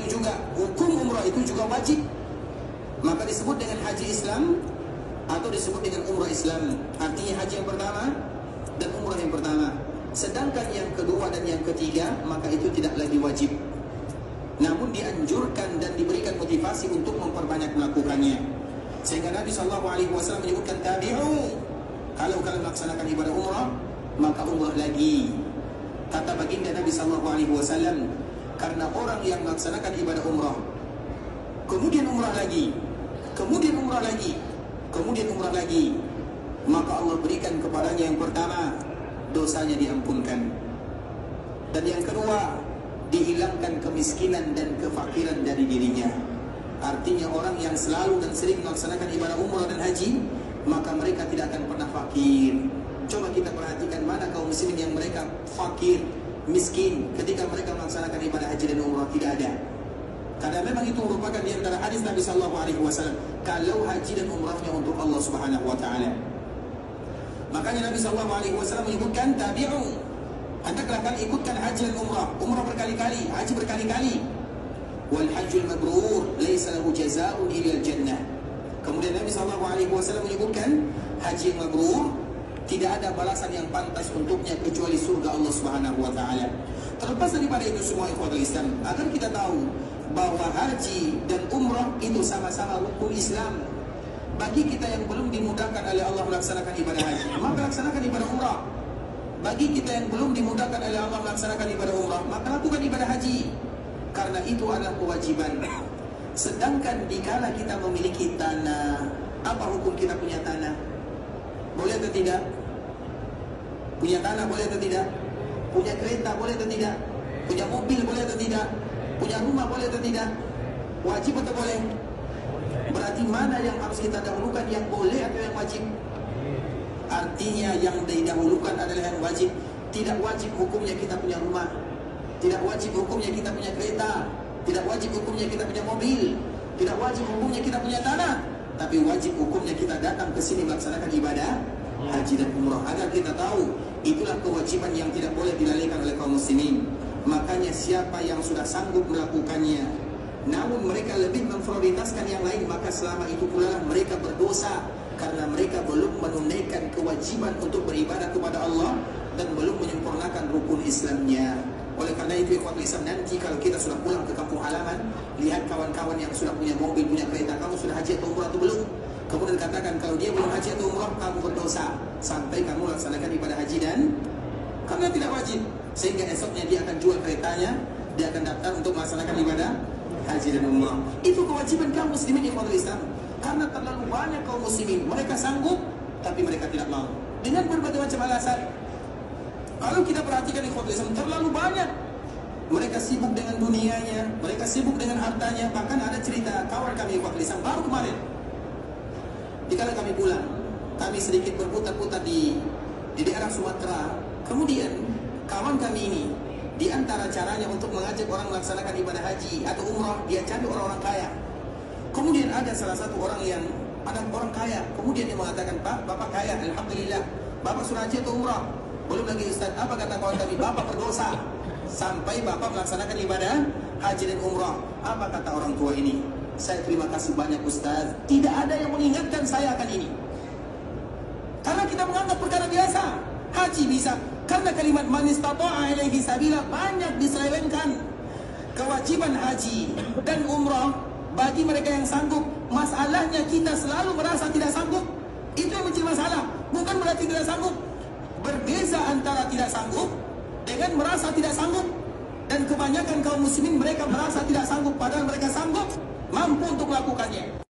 juga, hukum umrah itu juga wajib. Maka disebut dengan haji Islam atau disebut dengan umrah Islam. Artinya haji yang pertama dan umrah yang pertama. Sedangkan yang kedua dan yang ketiga, maka itu tidak lagi wajib, namun dianjurkan dan diberikan motivasi untuk memperbanyak melakukannya. Sehingga Nabi SAW menyebutkan tabi'u, kalau kalian melaksanakan ibadah umrah, maka umrah lagi. Kata baginda Nabi SAW, karena orang yang melaksanakan ibadah umrah, kemudian umrah lagi, kemudian umrah lagi, kemudian umrah lagi, maka Allah berikan kepadanya yang pertama, dosanya diampunkan. Dan yang kedua, dihilangkan kemiskinan dan kefakiran dari dirinya. Artinya orang yang selalu dan sering melaksanakan ibadah umrah dan haji, maka mereka tidak akan pernah fakir. Coba kita perhatikan mana kaum muslimin yang mereka fakir, miskin ketika mereka melaksanakan ibadah haji dan umrah. Tidak ada. Karena memang itu merupakan di antara hadis Nabi SAW, kalau haji dan umrahnya untuk Allah Subhanahu wa Ta'ala. Makanya Nabi SAW menyebutkan tabi'u, hendaklah kalian ikutkan haji dan umrah. Umrah berkali-kali, haji berkali-kali. Wal hajjul mabrur laisa lahu jazaa'un illa jannah. Kemudian Nabi SAW menyebutkan haji yang mabrur tidak ada balasan yang pantas untuknya kecuali surga Allah Subhanahu wa Ta'ala. Terlepas daripada itu semua, ikhwatul Islam, agar kita tahu bahwa haji dan umrah itu sama-sama rukun Islam. Bagi kita yang belum dimudahkan oleh Allah melaksanakan ibadah haji, maka laksanakan ibadah umrah. Bagi kita yang belum dimudahkan oleh Allah melaksanakan ibadah umrah, maka lakukan ibadah haji. Karena itu adalah kewajiban. Sedangkan dikala kita memiliki tanah, apa hukum kita punya tanah? Boleh atau tidak? Punya tanah boleh atau tidak? Punya kereta boleh atau tidak? Punya mobil boleh atau tidak? Punya rumah boleh atau tidak? Wajib atau boleh? Berarti mana yang harus kita dahulukan, yang boleh atau yang wajib? Artinya yang didahulukan adalah yang wajib. Tidak wajib hukumnya kita punya rumah, tidak wajib hukumnya kita punya kereta, tidak wajib hukumnya kita punya mobil, tidak wajib hukumnya kita punya tanah. Tapi wajib hukumnya kita datang ke sini melaksanakan ibadah haji dan umrah. Agar kita tahu, itulah kewajiban yang tidak boleh dilalaikan oleh kaum muslimin. Makanya siapa yang sudah sanggup melakukannya, namun mereka lebih memprioritaskan yang lain, maka selama itu pula mereka berdosa, karena mereka belum menunaikan kewajiban untuk beribadah kepada Allah dan belum menyempurnakan rukun Islamnya. Oleh karena itu, ikhwatul Islam, nanti kalau kita sudah pulang ke kampung halaman, lihat kawan-kawan yang sudah punya mobil, punya kereta, kamu sudah haji atau umrah atau belum? Kemudian katakan kalau dia belum haji atau umrah, kamu berdosa sampai kamu laksanakan ibadah haji dan karena tidak wajib. Sehingga esoknya dia akan jual keretanya, dia akan daftar untuk melaksanakan ibadah haji dan umrah. Itu kewajiban kaum muslimin, ikhwatul Islam. Karena terlalu banyak kaum muslimin, mereka sanggup tapi mereka tidak mau, dengan berbagai macam alasan. Kalau kita perhatikan, ikhwatul Islam, terlalu banyak mereka sibuk dengan dunianya, mereka sibuk dengan hartanya. Bahkan ada cerita kawan kami, ikhwatul Islam, baru kemarin, dikala kami pulang, kami sedikit berputar-putar di daerah Sumatera. Kemudian kawan kami ini, di antara caranya untuk mengajak orang melaksanakan ibadah haji atau umrah, dia cari orang-orang kaya. Kemudian ada salah satu orang yang ada orang kaya, kemudian dia mengatakan, Pak, Bapak kaya, Alhamdulillah, Bapak sudah haji atau umrah? Belum lagi, Ustaz. Apa kata kawan kami? Bapak berdosa sampai Bapak melaksanakan ibadah haji dan umrah. Apa kata orang tua ini? Saya terima kasih banyak, Ustaz, tidak ada yang mengingatkan saya akan ini. Karena kita menganggap perkara biasa. Haji bisa, karena kalimat man istata'a ilaihi sabila banyak diselewengkan. Kewajiban haji dan umrah bagi mereka yang sanggup. Masalahnya kita selalu merasa tidak sanggup. Itu yang menjadi masalah. Bukan berarti tidak sanggup. Berbeza antara tidak sanggup dengan merasa tidak sanggup. Dan kebanyakan kaum muslimin mereka merasa tidak sanggup, padahal mereka sanggup, mampu untuk melakukannya.